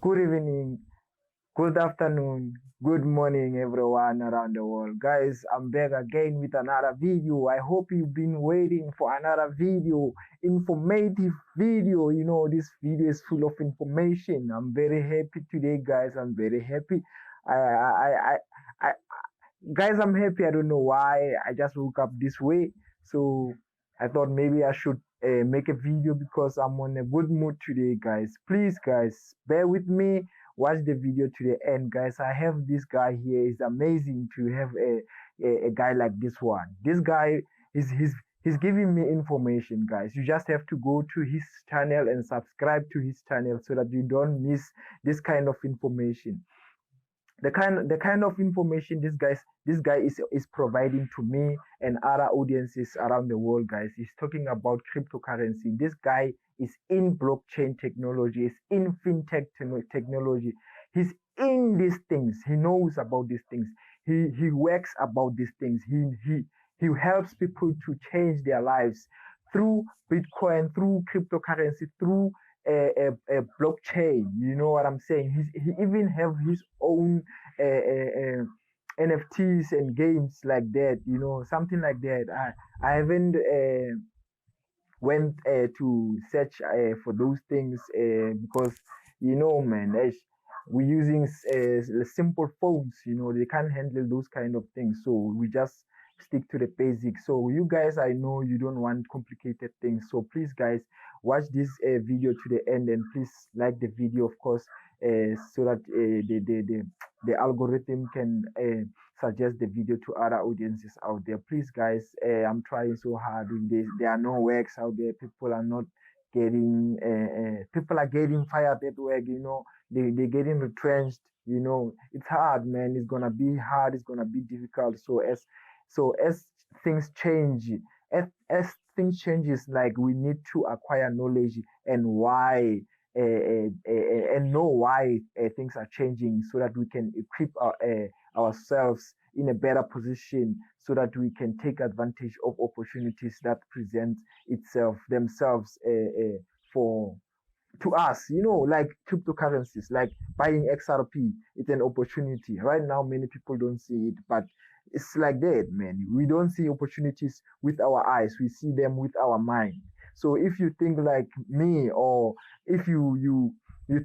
good evening, good afternoon, good morning, everyone around the world. Guys, I'm back again with another video. I hope you've been waiting for another video, informative video. You know, this video is full of information. I'm very happy today, guys. I'm very happy. I guys, I'm happy. I don't know why. I just woke up this way, so I thought maybe I should make a video because I'm on a good mood today, guys. Please, guys, bear with me. Watch the video to the end, guys. I have this guy here. It's amazing to have a guy like this one. This guy is he's giving me information, guys. You just have to go to his channel and subscribe to his channel so that you don't miss this kind of information. The kind of information this guy is providing to me and other audiences around the world, guys. He's talking about cryptocurrency. This guy is in blockchain technology, is in fintech technology. He's in these things. He knows about these things. He works about these things. He helps people to change their lives through Bitcoin, through cryptocurrency, through a blockchain. You know what I'm saying? He even have his own NFTs and games like that. You know, something like that. I haven't went to search for those things because you know, man, we're using simple phones. You know, they can't handle those kind of things. So we just stick to the basics. So you guys, I know you don't want complicated things. So please, guys, watch this video to the end and please like the video, of course, so that the algorithm can suggest the video to other audiences out there. Please, guys, I'm trying so hard in this. There are no works out there. People are not getting people are getting fired at work. You know, they're getting retrenched. You know, it's hard, man. It's gonna be hard. It's gonna be difficult. So as things change, as things changes, like we need to acquire knowledge and why and know why things are changing so that we can equip ourselves in a better position so that we can take advantage of opportunities that present itself themselves for to us, you know, like cryptocurrencies, like buying XRP. It's an opportunity. Right now, many people don't see it, but it's like that, man. We don't see opportunities with our eyes. We see them with our mind. So if you think like me, or if you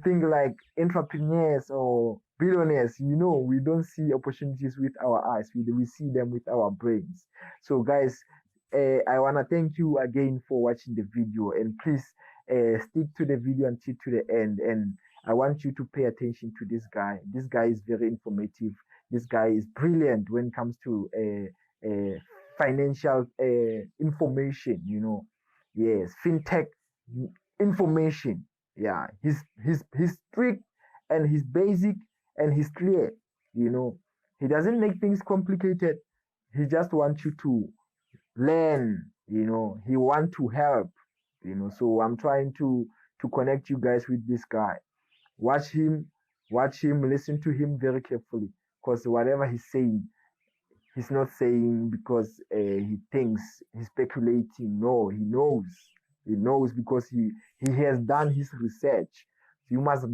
think like entrepreneurs or billionaires, you know, we don't see opportunities with our eyes. We see them with our brains. So guys, I wanna thank you again for watching the video, and please stick to the video until to the end. And I want you to pay attention to this guy. This guy is very informative. This guy is brilliant when it comes to financial information. You know, yes, fintech information. Yeah, he's strict and he's basic and he's clear. You know, he doesn't make things complicated. He just wants you to learn. You know, he want to help. You know, so I'm trying to connect you guys with this guy. Watch him, listen to him very carefully, because whatever he's saying, he's not saying because he thinks he's speculating. No, he knows because he has done his research. You must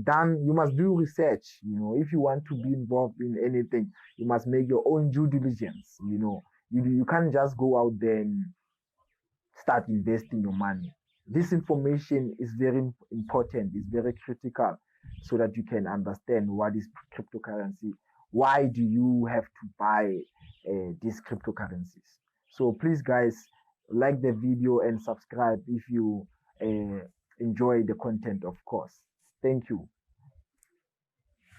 do research. You know, if you want to be involved in anything, you must make your own due diligence. You know, you can't just go out there and start investing your money. This information is very important, is very critical, so that you can understand what is cryptocurrency. Why do you have to buy these cryptocurrencies? So please, guys, like the video and subscribe if you enjoy the content, of course. Thank you.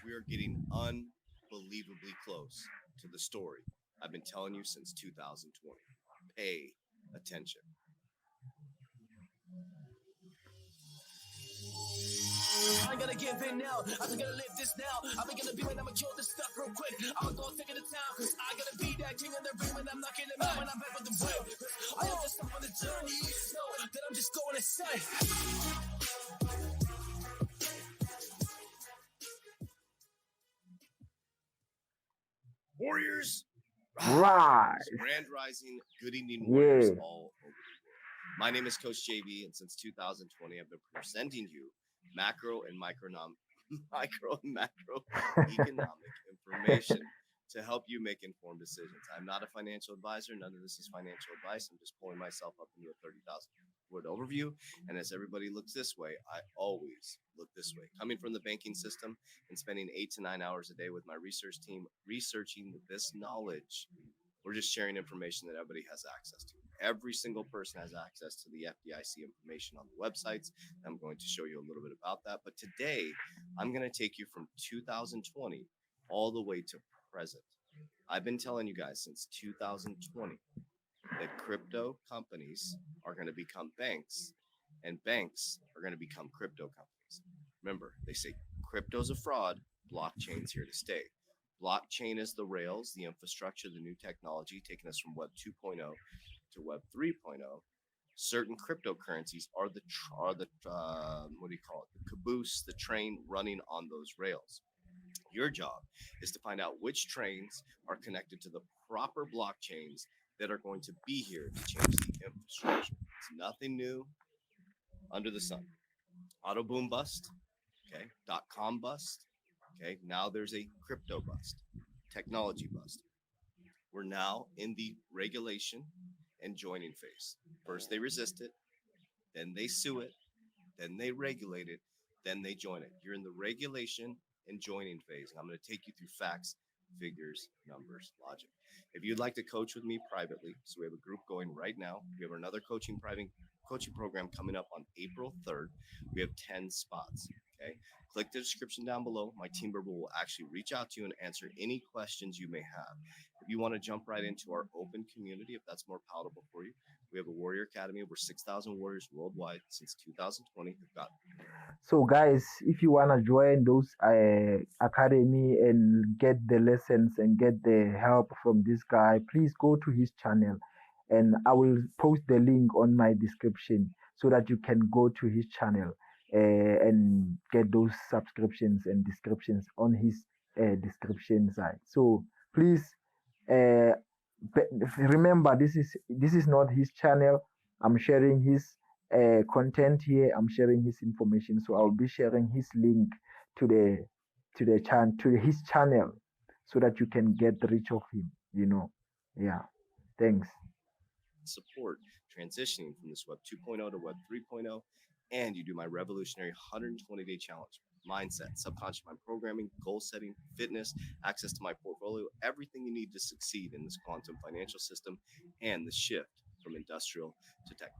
We are getting unbelievably close to the story I've been telling you since 2020. Pay attention. I ain't gonna give in now. I'm gonna live this now. I'm gonna be when I'ma kill this stuff real quick. I'ma go take it to town, cause I gotta be that king of the ring when I'm knocking them out when I'm back with the whip. I am just up on the journey, know that I'm just going to say. Warriors, Right. Grand Rising, good evening, warriors Yeah. all over the world. My name is Coach JB, and since 2020, I've been presenting you macro and micro and macro economic information to help you make informed decisions. I'm not a financial advisor. None of this is financial advice. I'm just pulling myself up into a 30,000 word overview. And as everybody looks this way, I always look this way. Coming from the banking system and spending 8 to 9 hours a day with my research team researching this knowledge, we're just sharing information that everybody has access to. Every single person has access to the FDIC information on the websites. I'm going to show you a little bit about that. But today, I'm going to take you from 2020 all the way to present. I've been telling you guys since 2020 that crypto companies are going to become banks and banks are going to become crypto companies. Remember, they say crypto's a fraud, blockchain's here to stay. Blockchain is the rails, the infrastructure, the new technology taking us from Web 2.0 to Web 3.0. Certain cryptocurrencies are the what do you call it? The caboose, the train running on those rails. Your job is to find out which trains are connected to the proper blockchains that are going to be here to change the infrastructure. It's nothing new under the sun. Auto boom bust, okay, .com bust, okay, now there's a crypto bust, technology bust. We're now in the regulation and joining phase. First they resist it, then they sue it, then they regulate it, then they join it. You're in the regulation and joining phase. And I'm going to take you through facts, figures, numbers, logic. If you'd like to coach with me privately, so we have a group going right now. We have another coaching program coming up on April 3rd. We have 10 spots. Okay. Click the description down below. My team member will actually reach out to you and answer any questions you may have. If you want to jump right into our open community, if that's more palatable for you, we have a Warrior Academy. Over 6,000 warriors worldwide since 2020. We've got So guys, if you wanna join those academy and get the lessons and get the help from this guy, please go to his channel, and I will post the link on my description so that you can go to his channel and get those subscriptions and descriptions on his description side. So please uh, remember, this is not his channel. I'm sharing his content here. I'm sharing his information, so I'll be sharing his link to his channel, so that you can get reach of him. Yeah. Thanks. support transitioning from this Web 2.0 to Web 3.0, and you do my revolutionary 120-day challenge. Mindset, subconscious mind programming, goal setting, fitness, access to my portfolio, everything you need to succeed in this quantum financial system and the shift from industrial to tech.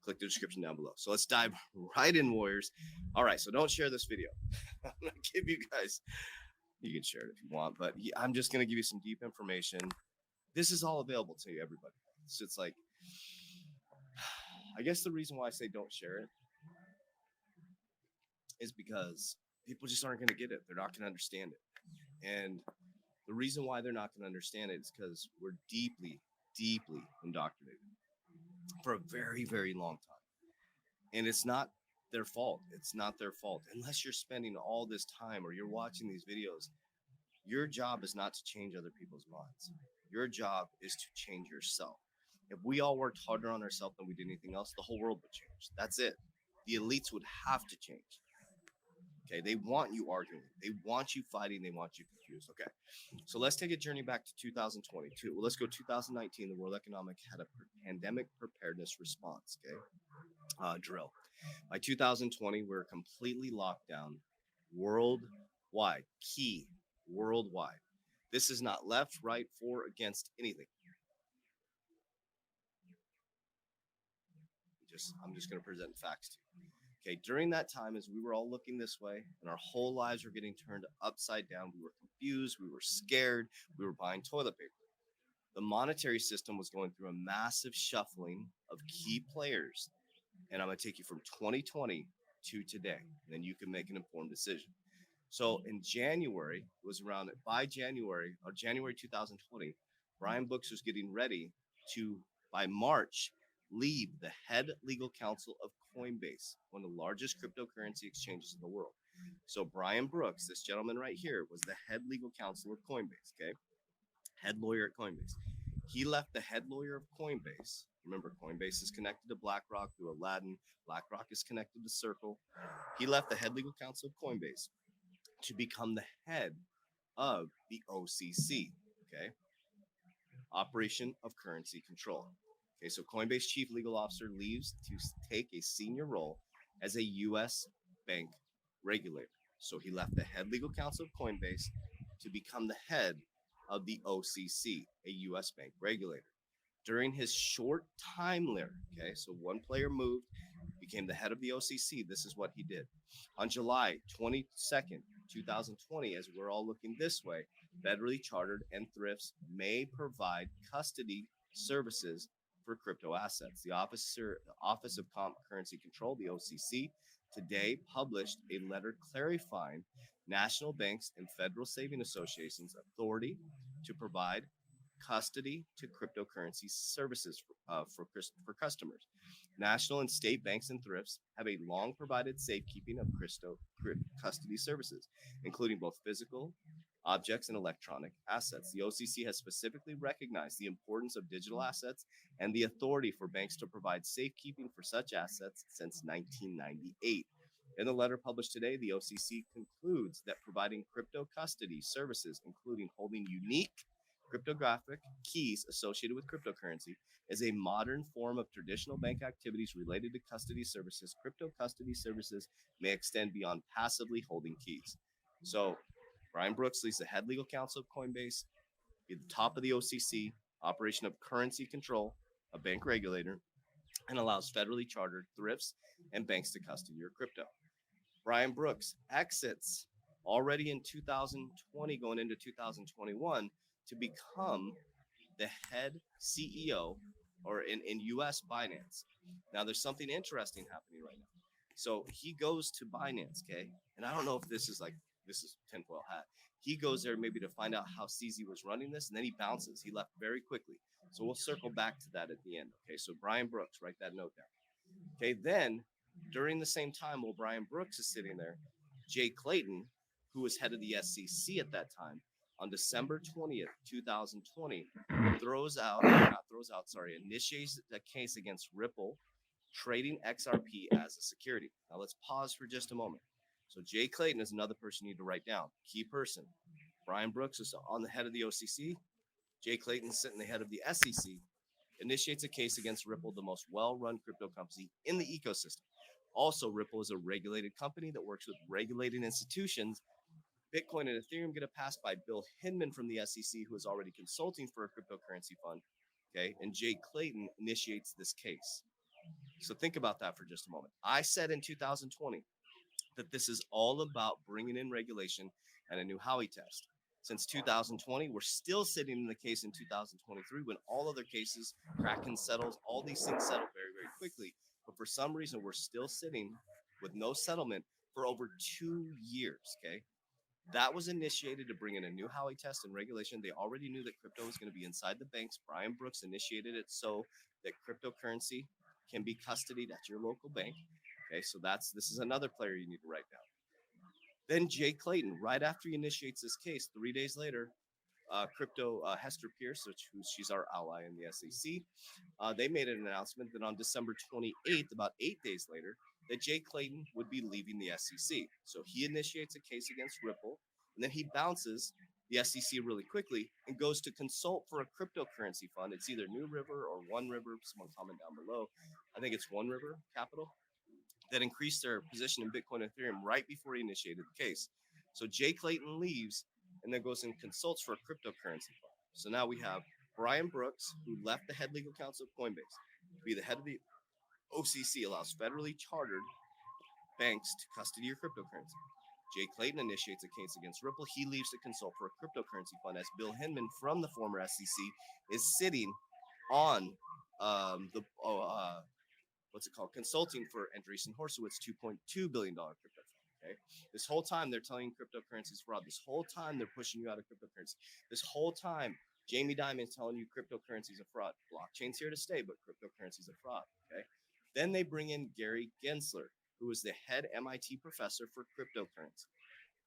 Click the description down below. So let's dive right in, warriors. All right, so don't share this video. I'm going to give you guys, you can share it if you want, but I'm just going to give you some deep information. This is all available to you, everybody. So it's like, I guess the reason why I say don't share it is because people just aren't going to get it. They're not going to understand it. And the reason why they're not going to understand it is because we're deeply, deeply indoctrinated for a very, very long time. And it's not their fault. It's not their fault. Unless you're spending all this time or you're watching these videos, your job is not to change other people's minds. Your job is to change yourself. If we all worked harder on ourselves than we did anything else, the whole world would change. That's it. The elites would have to change. Okay, they want you arguing. They want you fighting. They want you confused. Okay, so let's take a journey back to 2022. Well, let's go 2019. The World Economic had a pandemic preparedness response. Okay, drill. By 2020, we're completely locked down worldwide. Key worldwide. This is not left, right, for, against anything. I'm just going to present facts to you. Okay, during that time, as we were all looking this way and our whole lives were getting turned upside down, we were confused, we were scared, we were buying toilet paper. The monetary system was going through a massive shuffling of key players. And I'm going to take you from 2020 to today. And then you can make an informed decision. So in January, it was around by January 2020, Brian Brooks was getting ready to, by March, leave the head legal counsel of Coinbase, one of the largest cryptocurrency exchanges in the world. So Brian Brooks, this gentleman right here, was the head legal counsel of Coinbase, okay? Head lawyer at Coinbase. He left the head lawyer of Coinbase. Remember, Coinbase is connected to BlackRock through Aladdin. BlackRock is connected to Circle. He left the head legal counsel of Coinbase to become the head of the OCC. Okay, Operation of Currency Control. Okay, so Coinbase chief legal officer leaves to take a senior role as a U.S. bank regulator. So he left the head legal counsel of Coinbase to become the head of the OCC, a U.S. bank regulator. During his short time there, okay, so one player moved, became the head of the OCC. This is what he did. On July 22nd, 2020, as we're all looking this way, federally chartered and thrifts may provide custody services for crypto assets. The Office of Currency Control, the OCC, today published a letter clarifying national banks and federal saving associations' authority to provide custody to cryptocurrency services for customers. National and state banks and thrifts have a long provided safekeeping of custody services, including both physical objects and electronic assets. The OCC has specifically recognized the importance of digital assets and the authority for banks to provide safekeeping for such assets since 1998. In the letter published today, the OCC concludes that providing crypto custody services, including holding unique cryptographic keys associated with cryptocurrency, is a modern form of traditional bank activities related to custody services. Crypto custody services may extend beyond passively holding keys. So, Brian Brooks leads the head legal counsel of Coinbase, be the top of the OCC, Operation of Currency Control, a bank regulator, and allows federally chartered thrifts and banks to custody your crypto. Brian Brooks exits already in 2020, going into 2021, to become the head CEO or in US Binance. Now, there's something interesting happening right now. So he goes to Binance, okay? And I don't know if this is tinfoil hat. He goes there maybe to find out how CZ was running this, and then he bounces. He left very quickly. So we'll circle back to that at the end, okay? So Brian Brooks, write that note down. Okay, then during the same time while Brian Brooks is sitting there, Jay Clayton, who was head of the SEC at that time, on December 20th, 2020, initiates a case against Ripple trading XRP as a security. Now let's pause for just a moment. So Jay Clayton is another person you need to write down. Key person. Brian Brooks is on the head of the OCC. Jay Clayton is sitting the head of the SEC. Initiates a case against Ripple, the most well-run crypto company in the ecosystem. Also, Ripple is a regulated company that works with regulated institutions. Bitcoin and Ethereum get a pass by Bill Hinman from the SEC, who is already consulting for a cryptocurrency fund. Okay, and Jay Clayton initiates this case. So think about that for just a moment. I said in 2020 that this is all about bringing in regulation and a new Howey test. Since 2020, we're still sitting in the case in 2023 when all other cases, Kraken settles, all these things settle very, very quickly. But for some reason, we're still sitting with no settlement for over 2 years, okay? That was initiated to bring in a new Howey test and regulation. They already knew that crypto was going to be inside the banks. Brian Brooks initiated it so that cryptocurrency can be custodied at your local bank. Okay, so this is another player you need to write down. Then Jay Clayton, right after he initiates this case, 3 days later, Hester Pierce, she's our ally in the SEC, they made an announcement that on December 28th, about 8 days later, that Jay Clayton would be leaving the SEC. So he initiates a case against Ripple, and then he bounces the SEC really quickly and goes to consult for a cryptocurrency fund. It's either New River or One River. Someone comment down below. I think it's One River Capital that increased their position in Bitcoin and Ethereum right before he initiated the case. So Jay Clayton leaves and then goes and consults for a cryptocurrency fund. So now we have Brian Brooks, who left the head legal counsel of Coinbase to be the head of the OCC, allows federally chartered banks to custody your cryptocurrency. Jay Clayton initiates a case against Ripple. He leaves to consult for a cryptocurrency fund as Bill Hinman from the former SEC is sitting on consulting for Andreessen Horowitz $2.2 billion crypto fund. Okay. This whole time they're telling you cryptocurrency is fraud. This whole time they're pushing you out of cryptocurrency. This whole time Jamie Dimon's telling you cryptocurrency is a fraud. Blockchain's here to stay, but cryptocurrency is a fraud. Okay. Then they bring in Gary Gensler, who is the head MIT professor for cryptocurrency.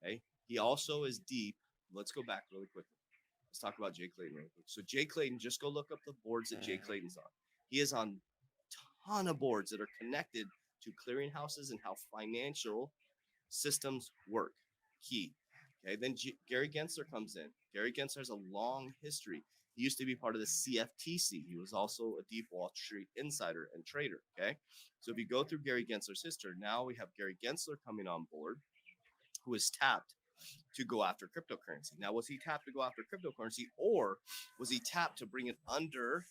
Okay. He also is deep. Let's go back really quickly. Let's talk about Jay Clayton really quick. So Jay Clayton, just go look up the boards that Jay Clayton's on. He is on a ton of boards that are connected to clearinghouses and how financial systems work. Key. Okay, then Gary Gensler comes in. Gary Gensler has a long history. He used to be part of the CFTC. He was also a deep Wall Street insider and trader. Okay, so if you go through Gary Gensler's history, now we have Gary Gensler coming on board, who is tapped to go after cryptocurrency. Now, was he tapped to go after cryptocurrency, or was he tapped to bring it under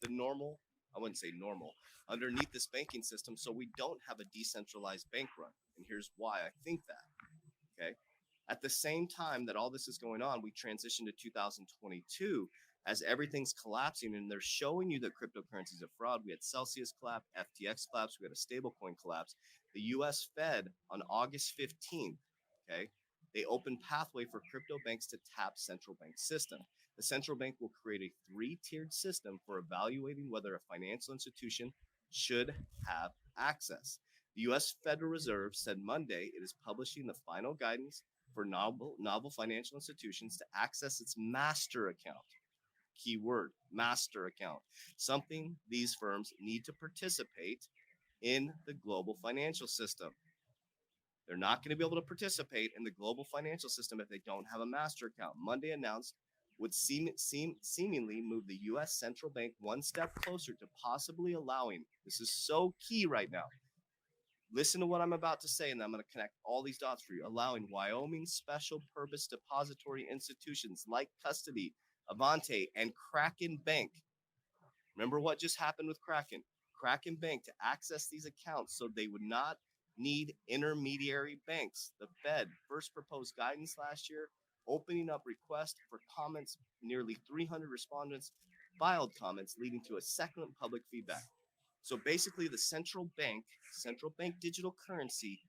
the normal? I wouldn't say normal, underneath this banking system, so we don't have a decentralized bank run. And here's why I think that. Okay. At the same time that all this is going on, we transition to 2022 as everything's collapsing, and they're showing you that cryptocurrency is a fraud. We had Celsius collapse, FTX collapse, we had a stablecoin collapse. The US Fed on August 15th, okay, they opened pathway for crypto banks to tap central bank system. The central bank will create a 3-tiered system for evaluating whether a financial institution should have access. The US Federal Reserve said Monday it is publishing the final guidance for novel financial institutions to access its master account. Keyword, master account. Something these firms need to participate in the global financial system. They're not going to be able to participate in the global financial system if they don't have a master account. Monday announced would seemingly move the U.S. central bank one step closer to possibly allowing, this is so key right now, listen to what I'm about to say, and I'm going to connect all these dots for you, allowing Wyoming special purpose depository institutions like Custody, Avante, and Kraken Bank. Remember what just happened with Kraken? Kraken Bank to access these accounts so they would not need intermediary banks. The Fed first proposed guidance last year, opening up requests for comments. Nearly 300 respondents filed comments, leading to a second public feedback. So basically, the central bank digital currency,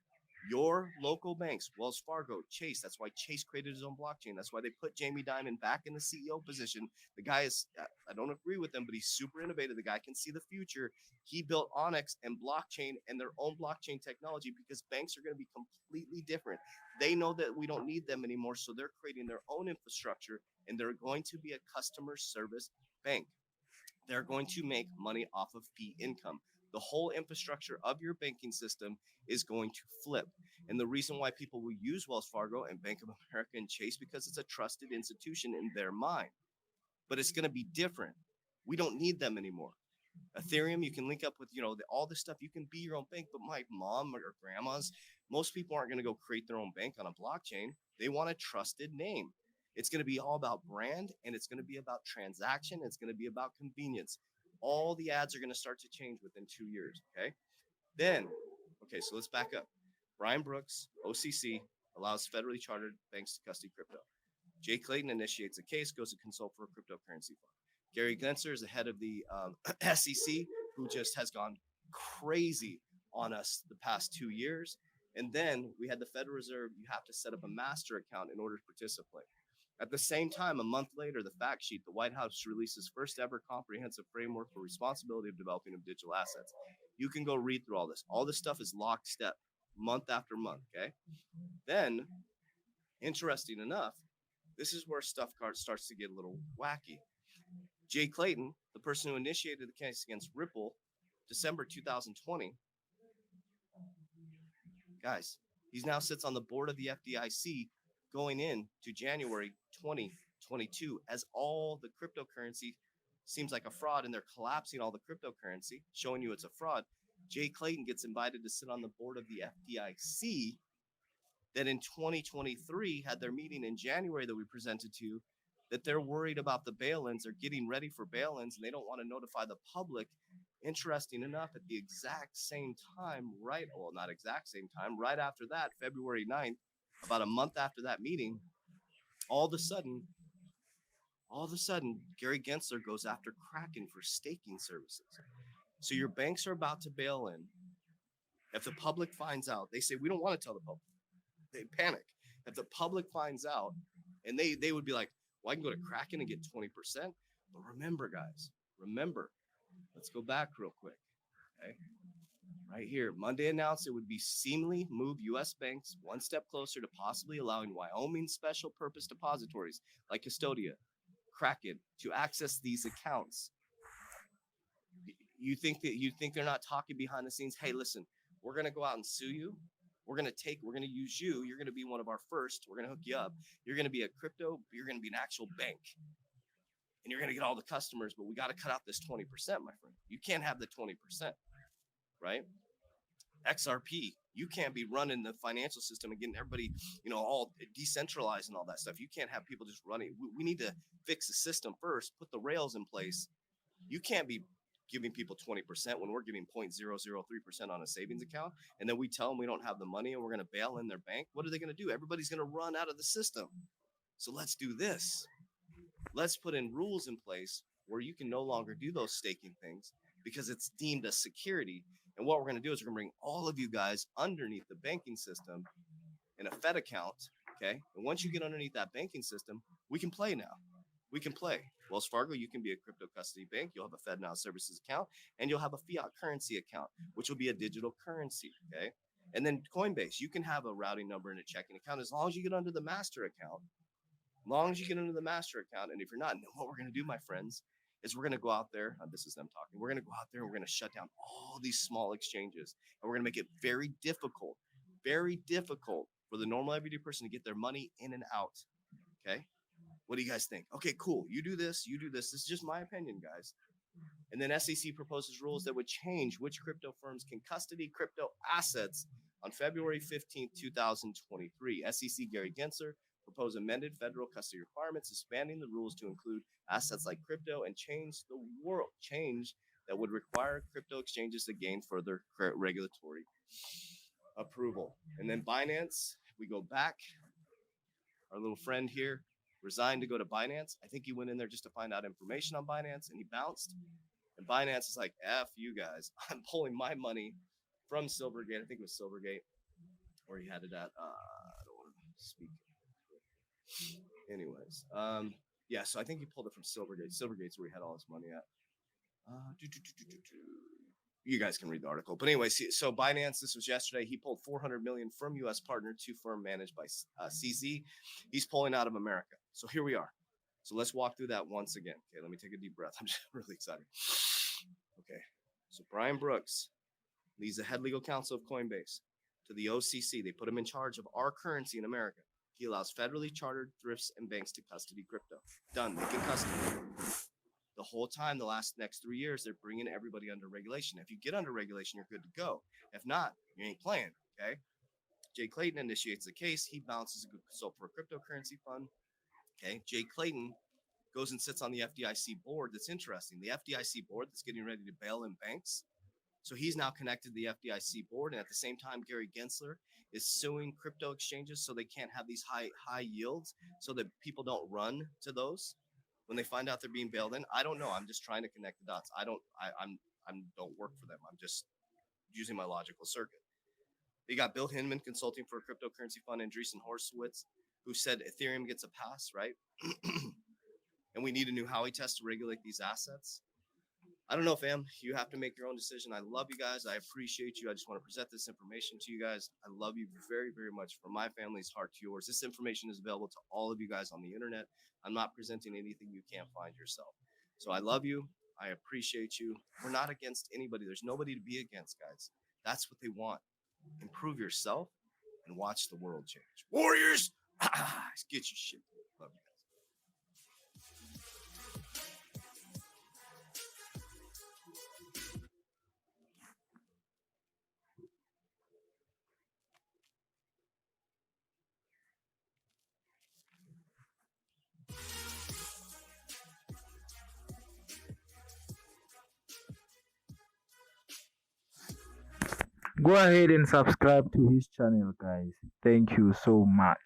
your local banks, Wells Fargo, Chase, that's why Chase created his own blockchain. That's why they put Jamie Dimon back in the CEO position. The guy is, I don't agree with him, but he's super innovative. The guy can see the future. He built Onyx and blockchain and their own blockchain technology because banks are going to be completely different. They know that we don't need them anymore, so they're creating their own infrastructure, and they're going to be a customer service bank. They're going to make money off of fee income. The whole infrastructure of your banking system is going to flip. And the reason why people will use Wells Fargo and Bank of America and Chase, because it's a trusted institution in their mind. But it's going to be different. We don't need them anymore. Ethereum, you can link up with, all this stuff. You can be your own bank, but my mom or grandma's, most people aren't going to go create their own bank on a blockchain. They want a trusted name. It's going to be all about brand, and it's going to be about transaction. It's going to be about convenience. All the ads are going to start to change within 2 years, okay? Then, okay, so let's back up. Brian Brooks, OCC, allows federally chartered banks to custody crypto. Jay Clayton initiates a case, goes to consult for a cryptocurrency fund. Gary Gensler is the head of the SEC, who just has gone crazy on us the past 2 years. And then we had the Federal Reserve. You have to set up a master account in order to participate. At the same time, a month later, the fact sheet, the White House releases first ever comprehensive framework for responsibility of developing of digital assets. You can go read through all this. All this stuff is lockstep, month after month, okay? Then, interesting enough, this is where stuff starts to get a little wacky. Jay Clayton, the person who initiated the case against Ripple, December 2020, guys, he now sits on the board of the FDIC going into January 2022 as all the cryptocurrency seems like a fraud, and they're collapsing all the cryptocurrency, showing you it's a fraud. Jay Clayton gets invited to sit on the board of the FDIC that in 2023 had their meeting in January that we presented to you, that they're worried about the bail-ins. They're getting ready for bail-ins, and they don't want to notify the public. Interesting enough, at the exact same time, right after that, February 9th, about a month after that meeting, all of a sudden, Gary Gensler goes after Kraken for staking services. So your banks are about to bail in. If the public finds out, they say, we don't want to tell the public. They panic. If the public finds out, and they would be like, well, I can go to Kraken and get 20%. But remember, guys, let's go back real quick. Okay. Right here, Monday announced it would be seemingly move U.S. banks one step closer to possibly allowing Wyoming special purpose depositories like Custodia, Kraken to access these accounts. You think they're not talking behind the scenes? Hey, listen, we're going to go out and sue you. We're going to use you. You're going to be one of our first. We're going to hook you up. You're going to be a crypto. You're going to be an actual bank. And you're going to get all the customers, but we got to cut out this 20%, my friend. You can't have the 20%, right? XRP, you can't be running the financial system and getting everybody, all decentralized and all that stuff. You can't have people just running. We need to fix the system first, put the rails in place. You can't be giving people 20% when we're giving 0.003% on a savings account. And then we tell them we don't have the money and we're going to bail in their bank. What are they going to do? Everybody's going to run out of the system. So let's do this. Let's put in rules in place where you can no longer do those staking things because it's deemed a security. And what we're going to do is we're going to bring all of you guys underneath the banking system in a Fed account, okay? And once you get underneath that banking system, we can play now. We can play. Wells Fargo, you can be a crypto custody bank. You'll have a Fed Now Services account, and you'll have a fiat currency account, which will be a digital currency, okay? And then Coinbase, you can have a routing number and a checking account as long as you get under the master account. As long as you get under the master account, and if you're not, what we're going to do, my friends, is we're going to go out there. This is them talking. We're going to go out there and we're going to shut down all these small exchanges, and we're going to make it very difficult for the normal everyday person to get their money in and out. Okay. What do you guys think? Okay, cool. You do this. This is just my opinion, guys. And then SEC proposes rules that would change which crypto firms can custody crypto assets on February 15th, 2023. SEC Gary Gensler proposed amended federal custody requirements, expanding the rules to include assets like crypto and change that would require crypto exchanges to gain further regulatory approval. And then Binance, we go back. Our little friend here resigned to go to Binance. I think he went in there just to find out information on Binance, and he bounced. And Binance is like, F you guys. I'm pulling my money from Silvergate. I think it was Silvergate, or he had it at, I don't want to speak. Anyways, yeah, so I think he pulled it from Silvergate. Silvergate's where he had all his money at. You guys can read the article. But anyway, so Binance, this was yesterday. He pulled $400 million from U.S. partner to firm managed by CZ. He's pulling out of America. So here we are. So let's walk through that once again. Okay, let me take a deep breath. I'm just really excited. Okay, so Brian Brooks, he's the head legal counsel of Coinbase to the OCC. They put him in charge of our currency in America. He allows federally chartered thrifts and banks to custody crypto. Done. They can custody. The whole time, the next 3 years, they're bringing everybody under regulation. If you get under regulation, you're good to go. If not, you ain't playing, okay? Jay Clayton initiates the case. He bounces a consult for a cryptocurrency fund, okay? Jay Clayton goes and sits on the FDIC board. That's interesting. The FDIC board that's getting ready to bail in banks. So he's now connected to the FDIC board. And at the same time, Gary Gensler is suing crypto exchanges so they can't have these high yields so that people don't run to those when they find out they're being bailed in. I don't know. I'm just trying to connect the dots. I don't work for them. I'm just using my logical circuit. You got Bill Hinman consulting for a cryptocurrency fund, Andreessen Horowitz, who said Ethereum gets a pass, right? And we need a new Howey test to regulate these assets. I don't know, fam. You have to make your own decision. I love you guys. I appreciate you. I just want to present this information to you guys. I love you very, very much. From my family's heart to yours. This information is available to all of you guys on the internet. I'm not presenting anything you can't find yourself. So I love you. I appreciate you. We're not against anybody. There's nobody to be against, guys. That's what they want. Improve yourself and watch the world change. Warriors, get your shit. Love you guys. Go ahead and subscribe to his channel, guys. Thank you so much.